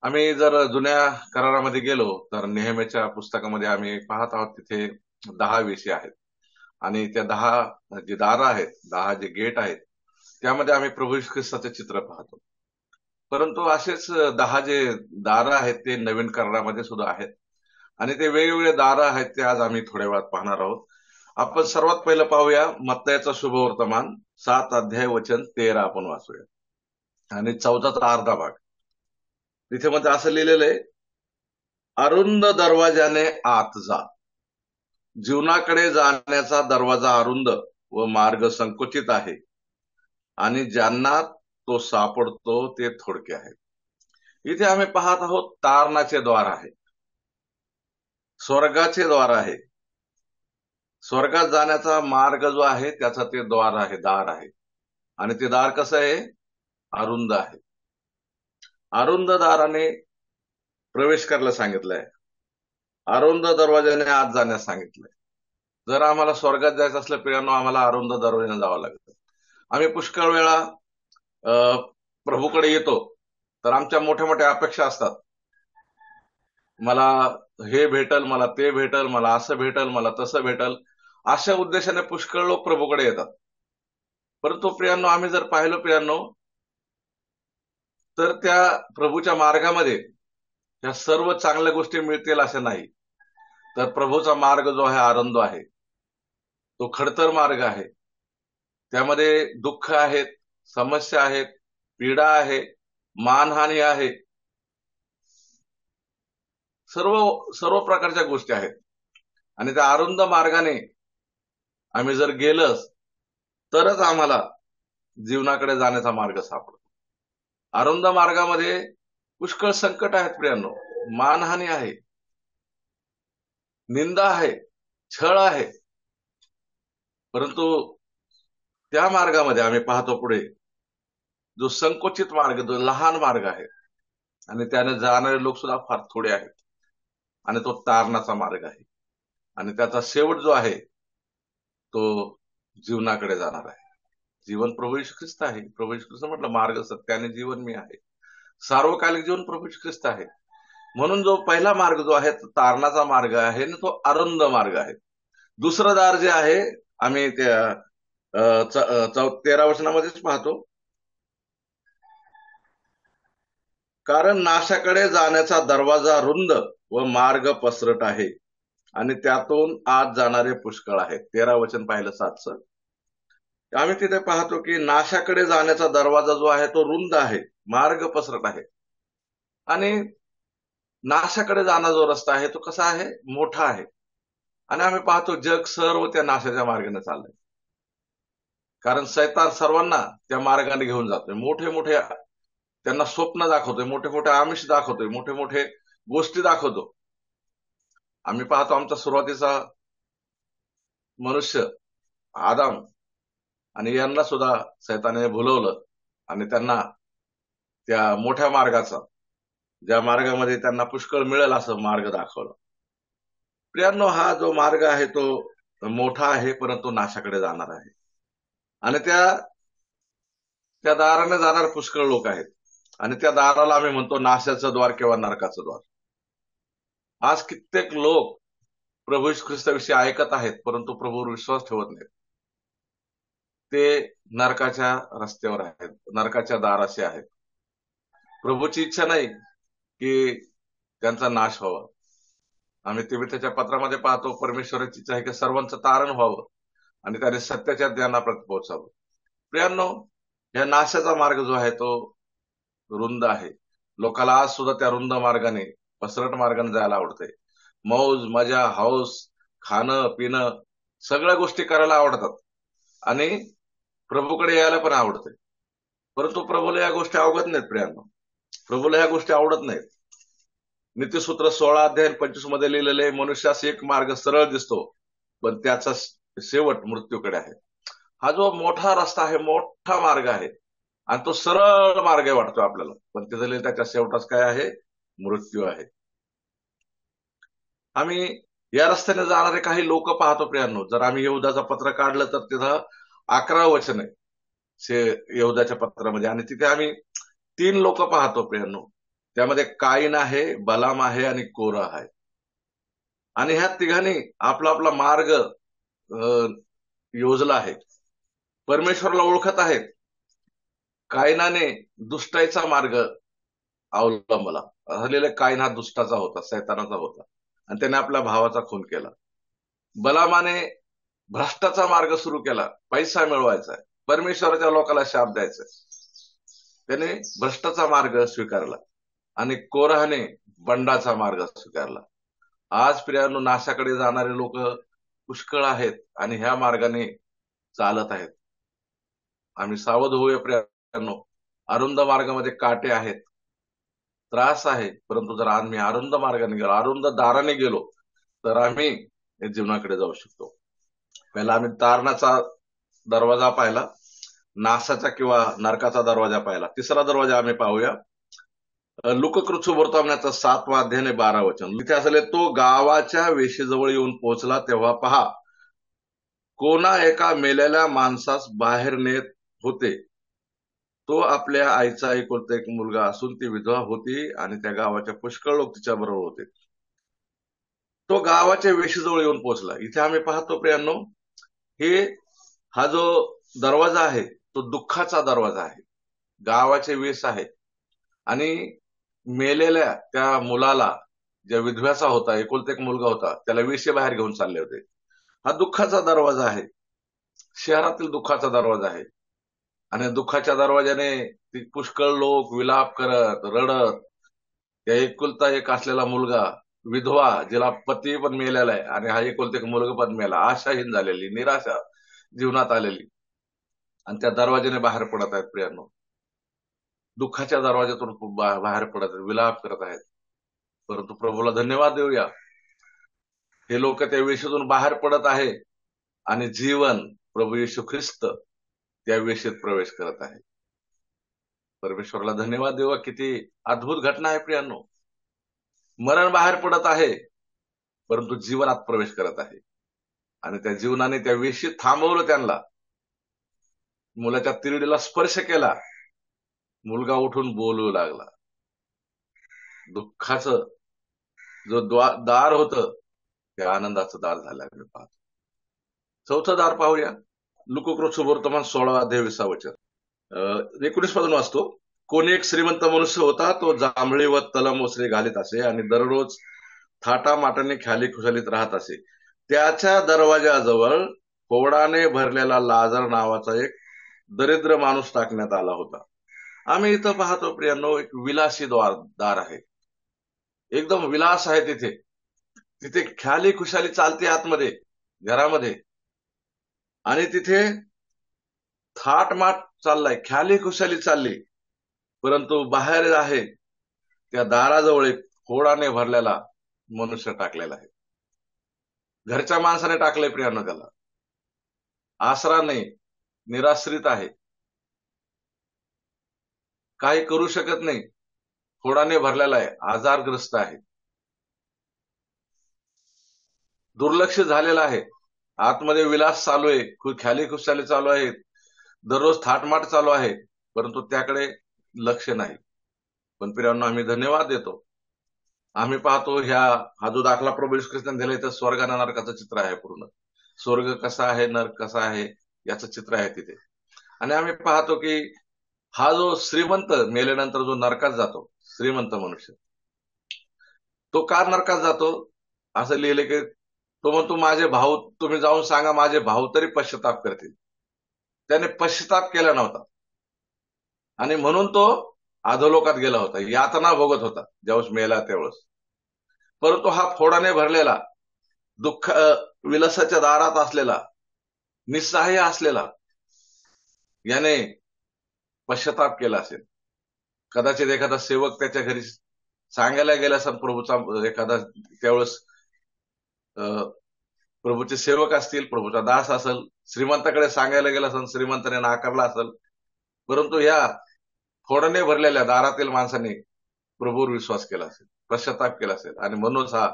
आम्ही जर जुन्या करारामध्ये गेलो तर नेहमीच्या पुस्तकामध्ये आम्ही पाहत आहोत तिथे 10 विषय आहेत आणि त्या 10 जे दारं आहेत, 10 जे गेट आहेत, त्यामध्ये आम्ही प्रभू येशू ख्रिस्ताचे चित्र पाहतो. परंतु असेच 10 जे दारं आहेत ते नवीन करारामध्ये सुद्धा आहेत आणि ते वेगवेगळे दारं आहेत ते आज आम्ही थोड्या वेळात पाहणार आहोत. आपण सर्वात पहिलं पाहूया मत्तयाचा शुभवर्तमान 7 अध्याय वचन 13 आपण वाचूया आणि 14चा अर्धा भाग. तिथे मध्ये असं लिहिलेलं आहे, अरुंद दरवाजाने आत जा. जीवनाकडे जाण्याचा दरवाजा अरुंद व मार्ग संकुचित आहे आणि ज्यांना तो सापडतो ते थोडके आहेत. इथे आम्ही पाहत आहोत तारणाचे द्वार आहे, स्वर्गाचे द्वार आहे. स्वर्गात जाण्याचा मार्ग जो आहे त्याचा ते द्वार आहे, दार आहे. आणि ते दार कसं आहे? अरुंद आहे. अरुंद दाराने प्रवेश करायला सांगितलंय, अरुंद दरवाजाने आत जाण्यास सांगितलंय. जर आम्हाला स्वर्गात जायचं असलं प्रियांनो, आम्हाला अरुंद दरवाजाने जावं लागतं. आम्ही पुष्कळ वेळा प्रभूकडे येतो तर आमच्या मोठ्या मोठ्या अपेक्षा असतात. मला हे भेटल, मला ते भेटल, मला असं भेटल, मला तसं भेटल, अशा उद्देशाने पुष्कळ लोक प्रभूकडे येतात. परंतु प्रियांनो, आम्ही जर पाहिलं प्रियांनो, तर त्या प्रभूच्या मार्गामध्ये त्या सर्व चांगल्या गोष्टी मिळतील असं नाही. तर प्रभूचा मार्ग जो आहे अरुंद आहे, तो खडतर मार्ग आहे. त्यामध्ये दुःख आहेत, समस्या आहेत, पीडा आहे, मानहानी आहे, सर्व सर्व प्रकारच्या गोष्टी आहेत. आणि त्या अरुंद मार्गाने आम्ही जर गेलच तरच आम्हाला जीवनाकडे जाण्याचा मार्ग सापडतो. अरुंद मार्गामध्ये पुष्कळ संकट आहेत प्रियांनो, मानहानी आहे, निंदा आहे, छळ आहे. परंतु त्या मार्गामध्ये आम्ही पाहतो पुढे जो संकुचित मार्ग, जो लहान मार्ग आहे आणि त्याने जाणारे लोक सुद्धा फार थोडे आहेत आणि तो तारणाचा मार्ग आहे आणि त्याचा शेवट जो आहे तो जीवनाकडे जाणार आहे. जीवन प्रभू येशू ख्रिस्त आहे. प्रभू येशू ख्रिस्त म्हटलं, मार्ग सत्य आणि जीवन मी आहे. सार्वकालिक जीवन प्रभू येशू ख्रिस्त आहे. म्हणून जो पहिला मार्ग जो आहे तो तारणाचा मार्ग आहे आणि तो अरुंद मार्ग आहे. दुसरं दार जे आहे आम्ही त्या 13 वचनामध्येच पाहतो, कारण नाशाकडे जाण्याचा दरवाजा रुंद व मार्ग पसरट आहे आणि त्यातून आत जाणारे पुष्कळ आहेत. 13 वचन पाहिलं 7चं. आम्ही तिथे पाहतो की नाशाकडे जाण्याचा दरवाजा जो आहे तो रुंद आहे, मार्ग पसरट आहे. आणि नाशाकडे जाणारा जो रस्ता आहे तो कसा आहे? मोठा आहे. आणि आम्ही पाहतो जग सर्व त्या नाशाच्या मार्गाने चाललंय, कारण सैतान सर्वांना त्या मार्गाने घेऊन जातोय. मोठे मोठे त्यांना स्वप्न दाखवतोय, मोठे मोठे आमिष दाखवतोय, मोठे मोठे गोष्टी दाखवतो. आम्ही पाहतो आमचा सुरुवातीचा मनुष्य आदाम आणि यांना सुद्धा सैताने भुलवलं आणि त्यांना त्या मोठ्या मार्गाचा, ज्या मार्गामध्ये त्यांना पुष्कळ मिळेल असं मार्ग दाखवलं. प्रियांनो, हा जो मार्ग आहे तो मोठा आहे परंतु नाशाकडे जाणार आहे आणि त्या त्या दाराने जाणारे पुष्कळ लोक आहेत आणि त्या दाराला आम्ही म्हणतो नाशाचं द्वार किंवा नरकाचं द्वार. आज कित्येक लोक प्रभू येशू ख्रिस्ताविषयी ऐकत आहेत परंतु प्रभूवर विश्वास ठेवत नाहीत. ते नरकाच्या रस्त्यावर आहेत, नरकाच्या दाराशी आहेत. प्रभूची इच्छा नाही की त्यांचा नाश व्हावा. आम्ही तिमोथेच्या पत्रामध्ये पाहतो परमेश्वराची इच्छा आहे की सर्वांचं तारण व्हावं आणि त्याने सत्याच्या ज्ञानाप्रत पोहोचावं. प्रियांनो, या नाशाचा मार्ग जो आहे तो रुंद आहे. लोकांना आज सुद्धा त्या रुंद मार्गाने, पसरट मार्गाने जायला आवडतंय. मौज मजा, हौस, खाणं पिणं सगळ्या गोष्टी करायला आवडतात आणि प्रभूकडे यायला पण आवडतंय. परंतु प्रभूला या गोष्टी अवगत नाहीत प्रियांनो, प्रभूला या गोष्टी आवडत नाहीत. नीतिसूत्र 16 अध्याय 25 मध्ये लिहिलेले, मनुष्यास एक मार्ग सरळ दिसतो पण त्याचा शेवट मृत्यूकडे आहे. हा जो मोठा रस्ता आहे, मोठा मार्ग आहे आणि तो सरळ मार्ग वाटतो आपल्याला, पण त्याच्या शेवटास काय आहे? मृत्यू आहे. आम्ही या रस्त्याने जाणारे काही लोक पाहतो प्रियांनो. जर आम्ही यहूदाचं पत्र काढलं तर तिथं 11 वचन आहे यहूदाच्या पत्रामध्ये आणि तिथे आम्ही 3 लोक पाहतो प्रियांनो. त्यामध्ये काईन आहे, बलाम आहे आणि कोरह आहे. आणि ह्या तिघांनी आपला आपला मार्ग योजला आहे. परमेश्वराला ओळखत आहेत. कायनाने दुष्टाईचा मार्ग अवलंबला. झालेला कायन हा दुष्टाचा होता, सैतानाचा होता, आणि त्याने आपल्या भावाचा खून केला. बलामाने भ्रष्टाचा मार्ग सुरू केला, पैसा मिळवायचा, परमेश्वराच्या लोकांना शाप द्यायचा. त्याने भ्रष्टाचा मार्ग स्वीकारला. आणि कोराहने बंडाचा मार्ग स्वीकारला. आज प्रियांनो, नाशाकडे जाणारे लोक पुष्कळ आहेत आणि ह्या मार्गाने चालत आहेत. आम्ही सावध होऊया प्रियांनो. अरुंद मार्गामध्ये काटे आहेत, त्रास आहे, परंतु जर आम्ही अरुंद मार्गाने गेलो, अरुंद दाराने गेलो, तर आम्ही जीवनाकडे जाऊ शकतो. पहिला आम्ही तारणाचा दरवाजा पाहिला, नासाचा किंवा नरकाचा दरवाजा पाहिला. तिसरा दरवाजा आम्ही पाहूया, लुककृत्सु वर्तमानाचा 7वां अध्याय 12 वचन. इथे असले, तो गावाच्या वेशीजवळ येऊन पोहोचला तेव्हा पहा, कोणा एका मेलेल्या माणसास बाहेर नेत होते. तो आपल्या आईचा एकुलता एक मुलगा असून ती विधवा होती आणि त्या गावाच्या पुष्कळ लोक तिच्या बरोबर होते. तो गावाच्या वेशीजवळ येऊन पोहोचला. इथे आम्ही पाहतो प्रियांनो, हा जो दरवाजा आहे तो दुःखाचा दरवाजा आहे, गावाचे वेश आहे. आणि मेलेल्या त्या मुलाला, ज्या विधव्याचा होता, एकुलता एक मुलगा होता, त्याला वेशी बाहेर घेऊन चालले होते. हा दुःखाचा दरवाजा आहे, शहरातील दुःखाचा दरवाजा आहे. आणि दुःखाच्या दरवाजाने पुष्कळ लोक विलाप करत, रडत, त्या एकुलता एक असलेला मुलगा, विधवा जिला पती पण मेलेला आहे आणि हा एकुलता एक मुलगा पण मेला, आशाहीन झालेली, निराशा जीवनात आलेली, आणि त्या दरवाजाने बाहेर पडत आहेत प्रियांनो. दुःखाच्या दरवाज्यातून बाहेर पडत आहेत, विलाप करत आहेत. परंतु प्रभूला धन्यवाद देऊया, हे लोक त्या वेशीतून बाहेर पडत आहे आणि जीवन प्रभू येशू ख्रिस्त त्या वेशीत प्रवेश करत आहे. परमेश्वराला धन्यवाद देऊया. किती अद्भुत घटना आहे प्रियांनो. मरण बाहेर पडत आहे, परंतु जीवनात प्रवेश करत आहे. आणि त्या जीवनाने त्या वेशीत थांबवलं त्यांना. मुलाच्या तिरडीला स्पर्श केला, मुलगा उठून बोलू लागला. दुःखाचं जो दार होतं, ते आनंदाचं दार झालं आम्ही पाहतो. चौथं दार पाहूया, लुककृत्सु वर्तमान 16 अध्याय 20 वचन. 19 पासून वाचतो. कोणी एक श्रीमंत मनुष्य होता, तो जांभळी व तलम वस्त्रे घालीत असे आणि दररोज थाटामाटाने ख्याली खुशालीत राहत असे. त्याच्या दरवाजाजवळ फोडाने भरलेला लाजर नावाचा एक दरिद्र माणूस टाकण्यात आला होता. आम्ही इथं पाहतो प्रियांनो, एक विलासी दार आहे, एकदम विलास आहे तिथे. तिथे ख्याली खुशाली चालते आतमध्ये, घरामध्ये, आणि तिथे थाटमाट चाललाय, ख्याली खुशाली चालली. परंतु बाहेर आहे त्या दाराजवळ एक फोडाने भरलेला मनुष्य टाकलेला आहे. घरच्या माणसाने टाकलंय प्रियांनो त्याला. आसरा नाही, निराश्रित आहे, काही करू शकत नाही, फोडाने भरलेला आहे, आजारग्रस्त आहे, दुर्लक्ष झालेला आहे. आतमध्ये विलास चालू आहे, ख्याली खुशाली चालू आहे, दररोज थाटमाट चालू आहे, परंतु त्याकडे लक्ष नाही. पण प्रियांनो, आम्ही धन्यवाद देतो. आम्ही पाहतो हा जो दाखला प्रभू येशू ख्रिस्ताने दिलाय, तर स्वर्ग आणि नरकाचं चित्र आहे पूर्ण. स्वर्ग कसा आहे, नरक कसा आहे, याचं चित्र आहे तिथे. आणि आम्ही पाहतो की हा जो श्रीमंत मेल्यानंतर जो नरकात जातो, श्रीमंत मनुष्य, तो का नरकात जातो? असं लिहिलं की तो म्हणतो, माझे भाऊ, तुम्ही जाऊन सांगा माझे भाऊ तरी पश्चाताप करतील. त्याने पश्चाताप केला नव्हता आणि म्हणून तो अधोलोकात गेला होता, यातना भोगत होता ज्यावेळेस मेला त्यावेळेस. परंतु हा फोडाने भरलेला, दुःख विलासाच्या दारात असलेला, निस्सहाय्य असलेला, याने पश्चाताप केला असेल. कदाचित एखादा सेवक त्याच्या घरी सांगायला गेला असेल प्रभूचा, एखादा त्यावेळेस प्रभूचे सेवक असतील, प्रभूचा दास असेल, श्रीमंताकडे सांगायला गेला असेल, श्रीमंताने नाकारला असेल. परंतु या फोडाने भरलेल्या दारातील माणसाने प्रभूवर विश्वास केला असेल, पश्चाताप केला असेल, आणि म्हणूनच हा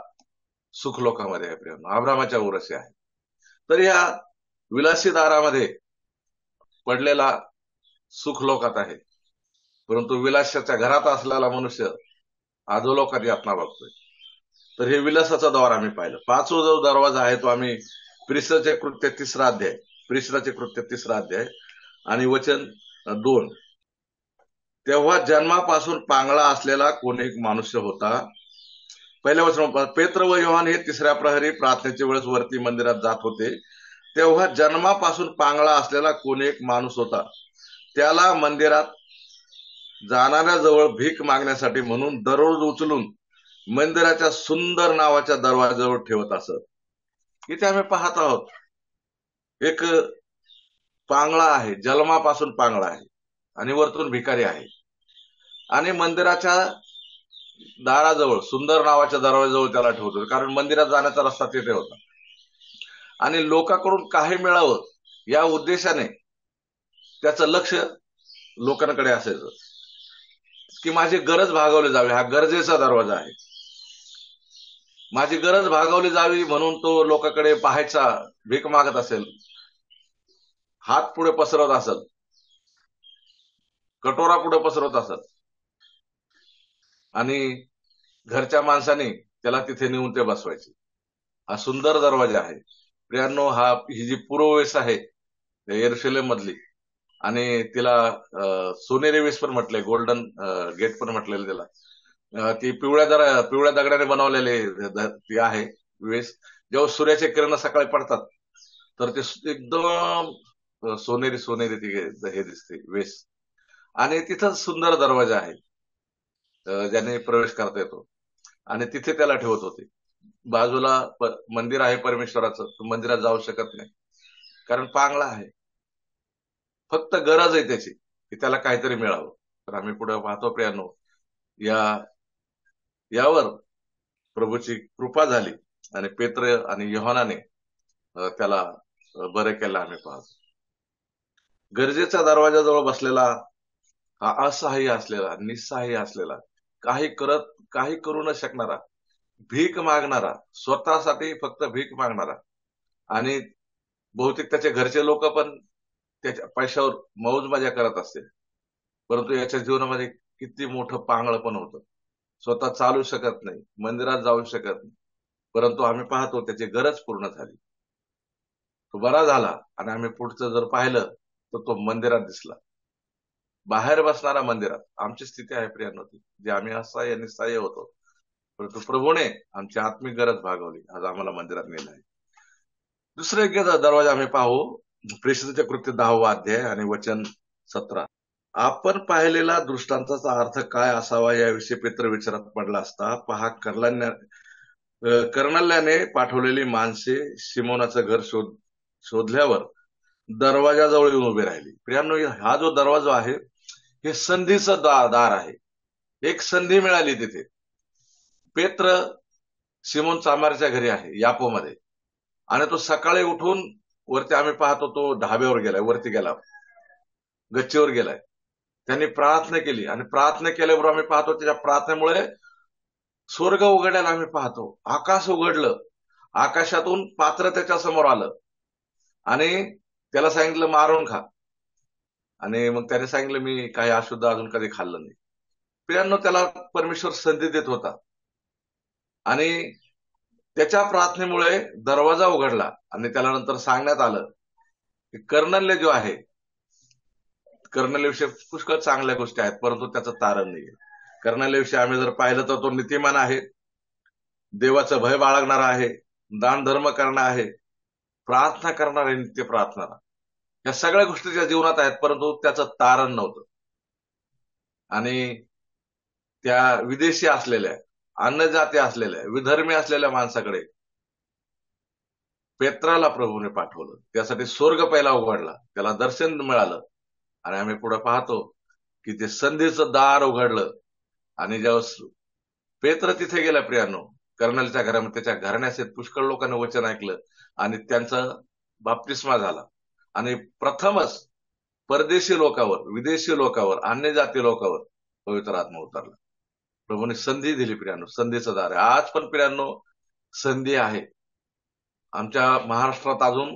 सुख लोकांमध्ये आहे प्रियांनो, अब्रामाच्या उरशी आहे. तर या विलासी दारामध्ये पडलेला सुख लोकात आहे, परंतु विलासाच्या घरात असलेला मनुष्य अधोलोकात यातना बघतोय. तर हे विलासाचा द्वार आम्ही पाहिलं. पाचवा जो दरवाजा आहे तो आम्ही प्रिसराचे कृत्य 3रा अध्याय, प्रिसराचे कृत्य 3रा अध्याय आणि वचन 2. तेव्हा जन्मापासून पांगळा असलेला कोण एक मनुष्य होता. पहिल्या वचन, पेत्र व योहान हे 3ऱ्या प्रहरी प्रार्थनेच्या वेळेस वरती मंदिरात जात होते. तेव्हा जन्मापासून पांगळा असलेला कोण एक माणूस होता. त्याला मंदिरात जाणाऱ्या जवळ भीक मागण्यासाठी म्हणून दररोज उचलून मंदिराच्या सुंदर नावाच्या दरवाजाजवळ ठेवत असत. इथे आम्ही पाहत आहोत एक पांगळा आहे, जन्मापासून पांगळा आहे आणि वरतून भिकारी आहे आणि मंदिराच्या दाराजवळ सुंदर नावाच्या दरवाजाजवळ त्याला ठेवतो, कारण मंदिरात जाण्याचा रस्ता तिथे होता आणि लोकांकडून काही मिळावं या उद्देशाने त्याचं लक्ष लोकांकडे असायचं की माझी गरज भागवली जावी. हा गरजेचा दरवाजा आहे. माझी गरज भागवली जावी म्हणून तो लोकांकडे पाहायचा, भीक मागत असेल, हात पुढे पसरवत असत, कटोरा पुढे पसरवत असत आणि घरच्या माणसाने त्याला तिथे नेऊन ते बसवायचे. हा सुंदर दरवाजा आहे प्रियांनो. ही जी पूर्ववेस आहे यरुशलेम मधली, आणि तिला सोनेरी वेस पण म्हटलंय, गोल्डन गेट पण म्हटलेलं त्याला. ती पिवळ्या दगडाने बनवलेले ती आहे वेस. जेव्हा सूर्याचे किरण सकाळी पडतात तर ते एकदम सोनेरी सोनेरी ती हे दिसते वेस. आणि तिथं सुंदर दरवाजा आहे ज्याने प्रवेश करता येतो आणि तिथे त्याला ठेवत होते. बाजूला मंदिर आहे परमेश्वराचं, तो मंदिरात जाऊ शकत नाही कारण पांगळा आहे. फक्त गरज आहे त्याची की त्याला काहीतरी मिळावं. तर आम्ही पुढे पाहतो प्रियांनो, यावर प्रभूची कृपा झाली आणि पेत्र आणि योहानाने त्याला बरे केलं. आम्ही पाहतो गरजेच्या दरवाजाजवळ बसलेला हा असहाय्य असलेला, निस्सहाय्य असलेला, काही करू न शकणारा, भीक मागणारा, स्वतःसाठी फक्त भीक मागणारा, आणि बहुतेक त्याचे घरचे लोक पण त्याच्या पैशावर मौज मजा करत असतील, परंतु याच्या जीवनामध्ये किती मोठं पांगळ पण होतं. स्वतः चालू शकत नाही, मंदिरात जाऊ शकत नाही, परंतु आम्ही पाहतो त्याची गरज पूर्ण झाली, तो बरा झाला. आणि आम्ही पुढचं जर पाहिलं तर तो मंदिरात दिसला, बाहेर बसणारा मंदिरात. आमची स्थिती आहे प्रियांनो ती, जे आम्ही असहाय्य निस्सहाय्य होतो, परंतु प्रभूने आमची आत्मिक गरज भागवली, आज आम्हाला मंदिरात नेलं आहे. दुसरे दरवाजा आम्ही पाहू, प्रेषिताचे कृत्य 10वा अध्याय आणि वचन 17. आपण पाहिलेला दृष्टांताचा अर्थ काय असावा याविषयी पेत्र विचारात पडला असता, पहा कर्णल्याने पाठवलेली माणसे सिमोनाचं घर शोधल्यावर दरवाजाजवळ येऊन उभे राहिली. प्रियांनो, हा जो दरवाजा आहे हे संधीचं दार आहे. एक संधी मिळाली तिथे. पेत्र सिमोन चामारच्या घरी आहे यापोमध्ये, आणि तो सकाळी उठून वरती आम्ही पाहतो तो ढाब्यावर गेलाय, वरती गेला, गच्चीवर गेलाय. त्यांनी प्रार्थना केली आणि प्रार्थना केल्याबरोबर आम्ही पाहतो त्याच्या प्रार्थनेमुळे स्वर्ग उघडल्याला आम्ही पाहतो. आकाश उघडलं, आकाशातून पात्र त्याच्या समोर आलं आणि त्याला सांगितलं मारून खा. आणि मग त्याने सांगितलं मी काही अशुद्ध अजून कधी खाल्लं नाही. प्रियांनो, त्याला परमेश्वर संधी देत होता आणि त्याच्या प्रार्थनेमुळे दरवाजा उघडला. आणि त्याला नंतर सांगण्यात आलं की कर्णल्य जो आहे, कर्णल्याविषयी पुष्कळ चांगल्या गोष्टी आहेत, परंतु त्याचं तारण नाहीये. कर्णल्याविषयी आम्ही जर पाहिलं तर तो नीतिमान आहे, देवाचं भय बाळगणारा आहे, दान धर्म करणार आहे, प्रार्थना करणार आहे, नित्य प्रार्थना. या सगळ्या गोष्टी त्याच्या जीवनात आहेत, परंतु त्याचं तारण नव्हतं. आणि त्या विदेशी असलेल्या, अन्नजाती असलेल्या, विधर्मी असलेल्या माणसाकडे पेत्राला प्रभूने पाठवलं. त्यासाठी स्वर्ग पहिला उघडला, त्याला दर्शन मिळालं. आणि आम्ही पुढे पाहतो की ते संधीचं दार उघडलं आणि जेव्हा पेत्र तिथे गेला प्रियांनो, कर्नलच्या घरामध्ये, त्याच्या घराण्याचे पुष्कळ लोकांनी वचन ऐकलं आणि त्यांचा बाप्तिस्मा झाला. आणि प्रथमच परदेशी लोकांवर, विदेशी लोकांवर, अन्य जाती लोकांवर पवित्र आत्मा उतरला. प्रभूने संधी दिली प्रियांनो, संधीचं दार आहे. आज पण प्रियांनो संधी आहे. आमच्या महाराष्ट्रात अजून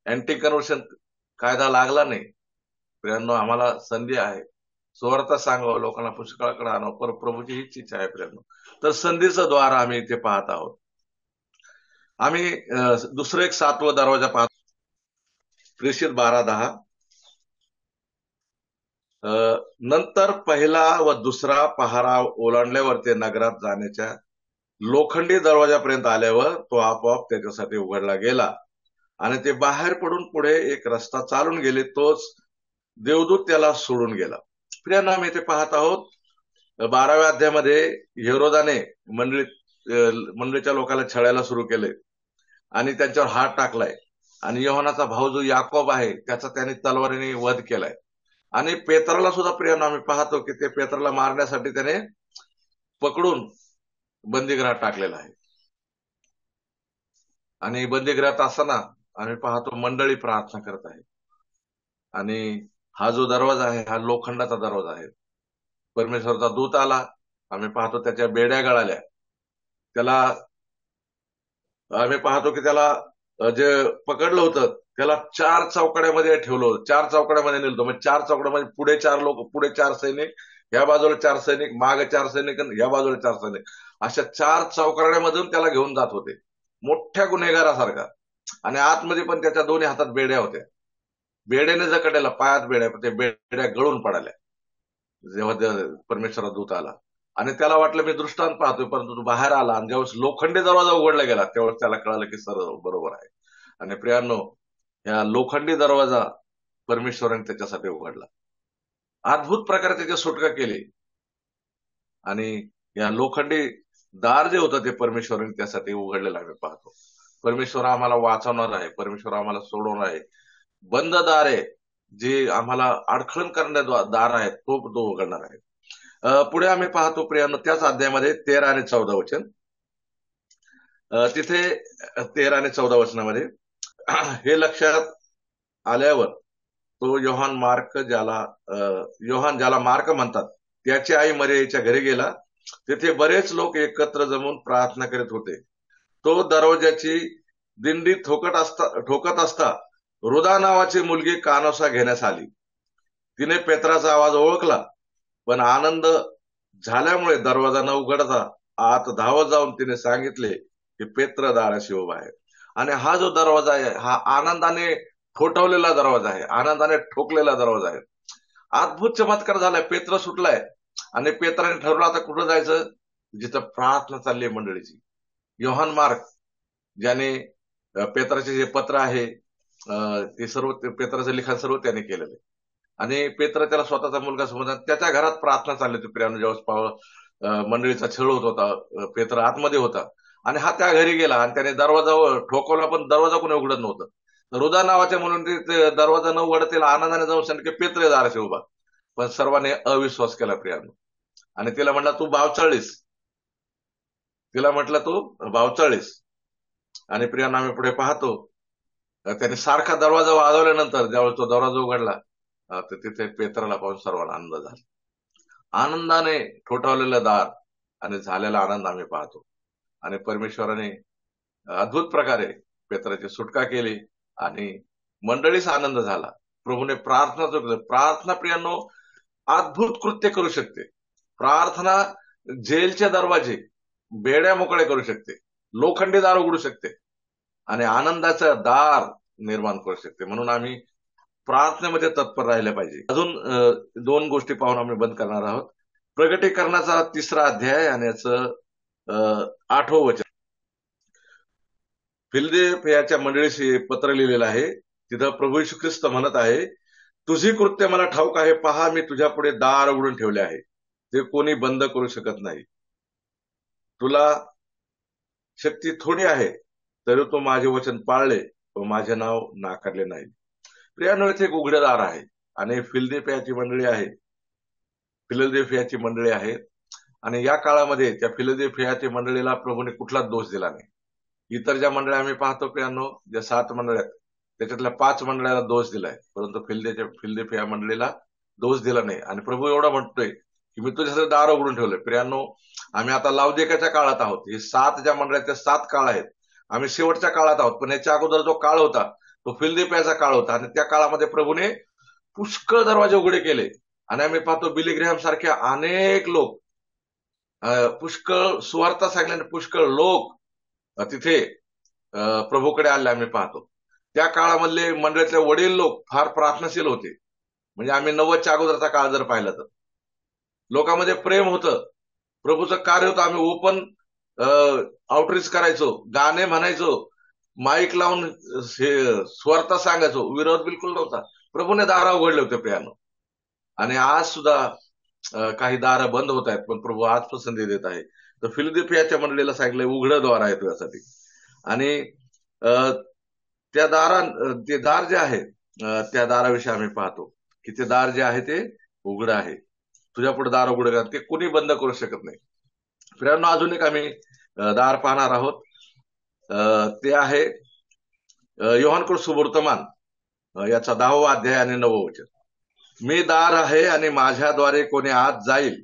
अँटी कन्व्हर्शन कायदा लागला नाही प्रियांनो, आम्हाला संधी आहे. सुवार्ता सांगावं, लोकांना पुष्कळाकडे आणावं, पर प्रभूची हीच इच्छा आहे प्रियांनो. तर संधीचं द्वार आम्ही इथे पाहत आहोत. आम्ही दुसरं एक 7वा दरवाजा पाहतो, प्रेषित 12:10. नंतर पहिला व दुसरा पहारा ओलांडल्यावर ते नगरात जाण्याच्या लोखंडी दरवाजापर्यंत आल्यावर तो आपोआप त्याच्यासाठी उघडला गेला आणि ते बाहेर पडून पुढे एक रस्ता चालून गेले, तोच देवदूत त्याला सोडून गेला. प्रियांनो, आम्ही इथे पाहत आहोत 12व्या अध्यायामध्ये हेरोदाने मंडळीच्या लोकांना छळायला सुरू केले आणि त्यांच्यावर हात टाकलाय आणि योहानाचा भाऊ जो याकोब आहे त्याचा त्याने तलवारीने वध केलाय. आणि पेत्राला सुद्धा प्रियांनो आम्ही पाहतो की ते पेत्राला मारण्यासाठी त्याने पकडून बंदीगृहात टाकलेला आहे. आणि बंदीगृहात असताना आम्ही पाहतो मंडळी प्रार्थना करत आहे आणि हा जो दरवाजा आहे हा लोखंडाचा दरवाजा आहे. परमेश्वरचा दूत आला, आम्ही पाहतो त्याच्या बेड्या गळाल्या, त्याला आम्ही पाहतो की त्याला जे पकडलं होतं त्याला 4 चौकड्यामध्ये ठेवलं होतं, 4 चौकड्यामध्ये नेलं होतं. म्हणजे 4 चौकड्यामध्ये पुढे 4 लोक, पुढे 4 सैनिक, या बाजूला 4 सैनिक, मागे 4 सैनिक, या बाजूला 4 सैनिक, अशा 4 चौकड्यामधून त्याला घेऊन जात होते, मोठ्या गुन्हेगारासारखा. आणि आतमध्ये पण त्याच्या दोन्ही हातात बेड्या होत्या. बेड्याने जखडलेला, पायात बेड्या, ते बेड्या गळून पडाल्या जेव्हा परमेश्वरा दूत आला. आणि त्याला वाटलं मी दृष्टांत पाहतोय, परंतु तो बाहेर आला आणि ज्यावेळेस लोखंडी दरवाजा उघडला गेला त्यावेळेस त्याला कळालं की सर्व बरोबर आहे. आणि प्रियांनो, या लोखंडी दरवाजा परमेश्वराने त्याच्यासाठी उघडला, अद्भुत प्रकारे त्याची सुटका केली. आणि या लोखंडी दार जे होतं ते परमेश्वराने त्यासाठी उघडलेलं आम्ही पाहतो. परमेश्वर आम्हाला वाचवणार आहे, परमेश्वर आम्हाला सोडवणार आहे. बंद दार आहे, जे आम्हाला अडखळण करणारे दार आहेत, तो उघडणार आहे. पुढे आम्ही पाहतो प्रियांनो त्याच अध्यायामध्ये 13 आणि 14 वचन. तिथे 13 आणि 14 वचनामध्ये हे लक्षात आल्यावर तो योहान ज्याला मार्क म्हणतात त्याची आई मरियेच्या घरी गेला. तिथे बरेच लोक एकत्र जमून प्रार्थना करीत होते. तो दरवाजाची दिंडी ठोकत असता रुदा नावाची मुलगी कानोसा घेण्यास आली. तिने पेत्राचा आवाज ओळखला, पण आनंद झाल्यामुळे दरवाजा न उघडता आत धावत जाऊन तिने सांगितले की पेत्र दाराशी उभा आहे. आणि हा जो दरवाजा आहे हा आनंदाने ठोठवलेला दरवाजा आहे, आनंदाने ठोकलेला दरवाजा आहे. अद्भुत चमत्कार झालाय, पेत्र सुटलाय आणि पेत्राने ठरवलं आता कुठं जायचं, जिथं प्रार्थना चालली आहे मंडळीची. योहान मार्क ज्याने पेत्राचे जे पत्र आहे ते सर्व, पेत्राचं लिखाण सर्व त्याने केलेलं आहे. आणि पेत्र त्याला स्वतःचा मुलगा समजतात, त्याच्या घरात प्रार्थना चालली होती प्रियांनो. ज्यावेळेस मंडळीचा छळ होत होता, पेत्र आतमध्ये होता आणि हा त्या घरी गेला आणि त्याने दरवाजा ठोकवला, पण दरवाजा कोणी उघडत नव्हतं. रुदा नावाच्या म्हणून दरवाजा न उघडत तिला आनंदाने जाऊन सांगितलं की पेत्र दाराशी उभा. पण सर्वांनी अविश्वास केला प्रियांनो आणि तिला म्हटलं तू बावचाळीस. आणि प्रियांनो आम्ही पुढे पाहतो त्याने सारखा दरवाजा वाजवल्यानंतर ज्यावेळेस तो दरवाजा उघडला तर तिथे पेत्राला पाहून सर्वांना आनंद झाला. आनंदाने ठोठावलेलं दार आणि झालेला आनंद आम्ही पाहतो. आणि परमेश्वराने अद्भुत प्रकारे पेत्राची सुटका केली आणि मंडळीचा आनंद झाला. प्रभूने प्रार्थना प्रियांनो अद्भुत कृत्य करू शकते. प्रार्थना जेलचे दरवाजे, बेड्या मोकळे करू शकते, लोखंडी दार उघडू शकते आणि आनंदाचं दार निर्माण करू शकते. म्हणून आम्ही प्रार्थनेमध्ये तत्पर राहिले पाहिजे. अजून 2 गोष्टी पाहून आम्ही बंद करणार आहोत. प्रगटीकरणाचा 3रा अध्याय आणि याचं 8वं वचन. फिलदेल्फियाच्या मंडळीशी पत्र लिहिलेलं आहे. तिथं प्रभू येशू ख्रिस्त म्हणत आहे, तुझी कृत्य मला ठाऊक आहे. पहा, मी तुझ्या पुढे दार उघडून ठेवले आहे, ते कोणी बंद करू शकत नाही. तुला शक्ती थोडी आहे, तरी तू माझे वचन पाळले व माझे नाव नाकारले नाही. प्रियांनो, इथे एक उघडे दार आहे आणि फिलदेल्फियाची मंडळी आहे. आणि या काळामध्ये त्या फिलदेल्फियाच्या मंडळीला प्रभूने कुठलाच दोष दिला नाही. इतर ज्या मंडळी आम्ही पाहतो प्रियांनो, ज्या 7 मंडळी आहेत त्याच्यातल्या 5 मंडळाला दोष दिलाय, परंतु फिलदेल्फिया मंडळीला दोष दिला नाही. आणि प्रभू एवढा म्हणतोय की मी तुझ्यासाठी दार उघडून ठेवले. प्रियांनो, आम्ही आता लावदिकाच्या काळात आहोत. हे 7 ज्या मंडळी आहेत त्या 7 काळ आहेत. आम्ही शेवटच्या काळात आहोत, पण याच्या अगोदर जो काळ होता तो फिलदेल्फियाचा काळ होता आणि त्या काळामध्ये प्रभूने पुष्कळ दरवाजे उघडे केले आणि आम्ही पाहतो बिली ग्रॅहम सारखे अनेक लोक, पुष्कळ सुवार्ता सांगल्याने पुष्कळ लोक तिथे प्रभूकडे आले आम्ही पाहतो. त्या काळामधले मंडळातले वडील लोक फार प्रार्थनाशील होते. म्हणजे आम्ही 90च्या अगोदरचा काळ जर पाहिला तर लोकांमध्ये प्रेम होतं, प्रभूचं कार्य होतं. आम्ही ओपन आउटरीच करायचो, गाणे म्हणायचो, माईक लावून स्वार्थ सांगायचो, विरोध बिलकुल नव्हता. प्रभूने दारा उघडले होते प्रियानो. आणि आज सुद्धा काही दारं बंद होत आहेत, पण प्रभू आज पसंती देत आहे. तर फिलदेल्फियाच्या मंडळीला सांगितलंय उघडं द्वार आहे तुझ्यासाठी. आणि त्या ते दार जे आहे, त्या दाराविषयी आम्ही पाहतो की ते दार जे आहे ते उघडं आहे. तुझ्या पुढे दार उघडं का ते कोणी बंद करू शकत नाही. प्रियांनो, अजून एक आम्ही दार पाहणार आहोत. ते आहे योहानकृत सुवर्तमान याचा 10वा अध्याय आणि 9वं वचन. मी दार आहे आणि माझ्याद्वारे कोणी आत जाईल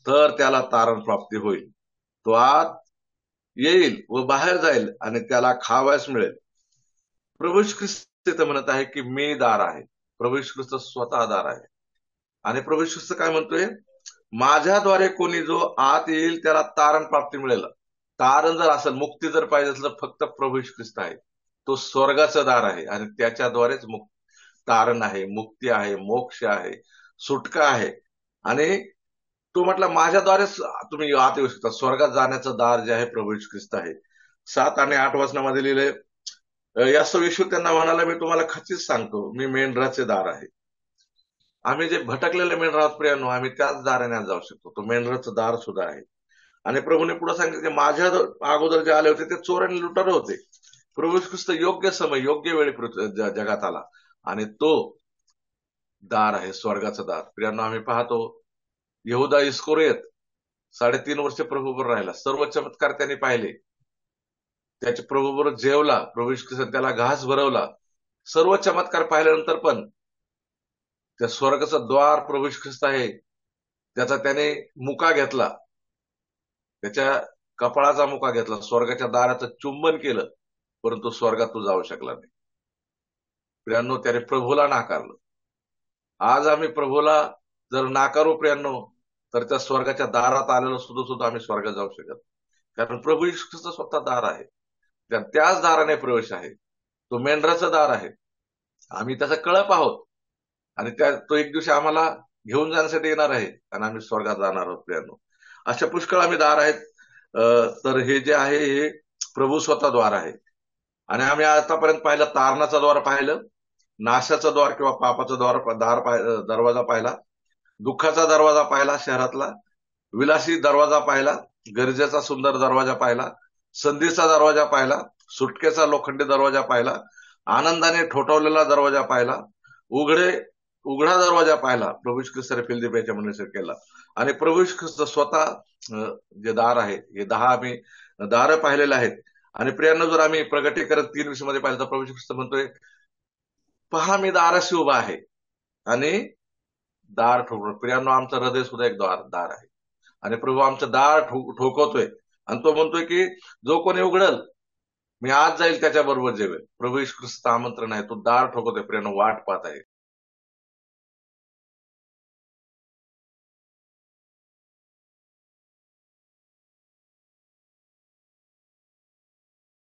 तर त्याला तारण प्राप्ती होईल. तो आत येईल व बाहेर जाईल आणि त्याला खावयास मिळेल. प्रभू येशू ख्रिस्त तिथं म्हणत आहे की मी दार आहे. प्रभू येशू ख्रिस्त स्वतः दार आहे. आणि प्रभू येशू ख्रिस्त काय म्हणतोय, माझ्याद्वारे कोणी जो आत येईल त्याला तारण प्राप्ती मिळेल. तारण जर असेल, मुक्ती जर पाहिजे असेल तर फक्त प्रभू येशू ख्रिस्त आहे. तो स्वर्गाचं दार आहे आणि त्याच्याद्वारेच तारण आहे, मुक्ती आहे, मोक्ष आहे, सुटका आहे. आणि तो म्हटला माझ्याद्वारेच तुम्ही आत येऊ शकता. स्वर्गात जाण्याचं दार जे आहे प्रभू येशू ख्रिस्त आहे. 7 आणि 8 वचनामध्ये लिहिले, यास्तव येशू त्यांना म्हणाला, मी तुम्हाला खचित सांगतो, मी मेंढराचे दार आहे. आम्ही जे भटकलेले मेंढर आहोत प्रियांनो, आम्ही त्याच दाराने जाऊ शकतो. तो मेंढराचं दार सुद्धा आहे. आणि प्रभूने पुढे सांगितले, माझ्या अगोदर जे आले होते ते चोर आणि लुटार होते. प्रभू येशू ख्रिस्त योग्य समय योग्य वेळी जगात आला आणि तो दार आहे, स्वर्गाचं दार. प्रियांनो, आम्ही पाहतो यहूदा इस्करियोत 3.5 वर्ष प्रभू बरोबर राहिला. सर्व चमत्कार त्यांनी पाहिले. त्याच्या प्रभू बरोबर जेवला. प्रभू येशू ख्रिस्त त्याला घास भरवला. सर्व चमत्कार पाहिल्यानंतर पण त्या स्वर्गाचं द्वार प्रभू येशू ख्रिस्त आहे, त्याचा त्याने मुका घेतला, त्याच्या कपाळाचा मुका घेतला, स्वर्गाच्या दाराचं चुंबन केलं, परंतु स्वर्गात तो जाऊ शकला नाही. प्रियांनो, त्याने प्रभूला नाकारलं. आज आम्ही प्रभूला जर नाकारू प्रियांनो, तर त्या स्वर्गाच्या दारात आलेलो सुद्धा आम्ही स्वर्गात जाऊ शकत. कारण प्रभू येशू ख्रिस्त स्वतः दार आहे. त्याच दाराने प्रवेश आहे. तो मेंढराचं दार आहे. आम्ही त्याचा कळप आहोत आणि तो एक दिवशी आम्हाला घेऊन जाण्यासाठी येणार आहे आणि आम्ही स्वर्गात जाणार आहोत प्रियांनो. अशा पुष्कळ आम्ही दार आहेत. तर हे जे आहे हे प्रभू स्वतः द्वार आहे. आणि आम्ही आतापर्यंत पाहिलं, तारणाचा द्वार पाहिलं, नाशाचा द्वार किंवा पापाचा दरवाजा पाहिला, दुःखाचा दरवाजा पाहिला शहरातला, विलासी दरवाजा पाहिला, गरजेचा सुंदर दरवाजा पाहिला, संधीचा दरवाजा पाहिला, सुटकेचा लोखंडी दरवाजा पाहिला, आनंदाने ठोठावलेला दरवाजा पाहिला, उघडा दरवाजा पाहिला. प्रभू येशू ख्रिस्ताने फिलदेल्फियाच्या मंडळीसाठी केला. आणि प्रभू येशू ख्रिस्त स्वतः जे दार आहे, हे 10 आम्ही दार पाहिलेले आहेत. आणि प्रियांनो, जर आम्ही प्रगटीकरण 3:20 मध्ये पाहिलं तर प्रभू येशू ख्रिस्त म्हणतोय, पहा मी दाराशी उभा आहे आणि दार ठोकतो. प्रियांनो, आमचं हृदय सुद्धा एक दार आहे आणि प्रभू आमचं दार ठोकवतोय आणि तो म्हणतोय की जो कोणी उघडल मी आज जाईल त्याच्या बरोबर जेवेल. प्रभू येशू ख्रिस्त आमंत्रण आहे, तो दार ठोकवतोय. प्रियांनो, वाट पाहत आहे.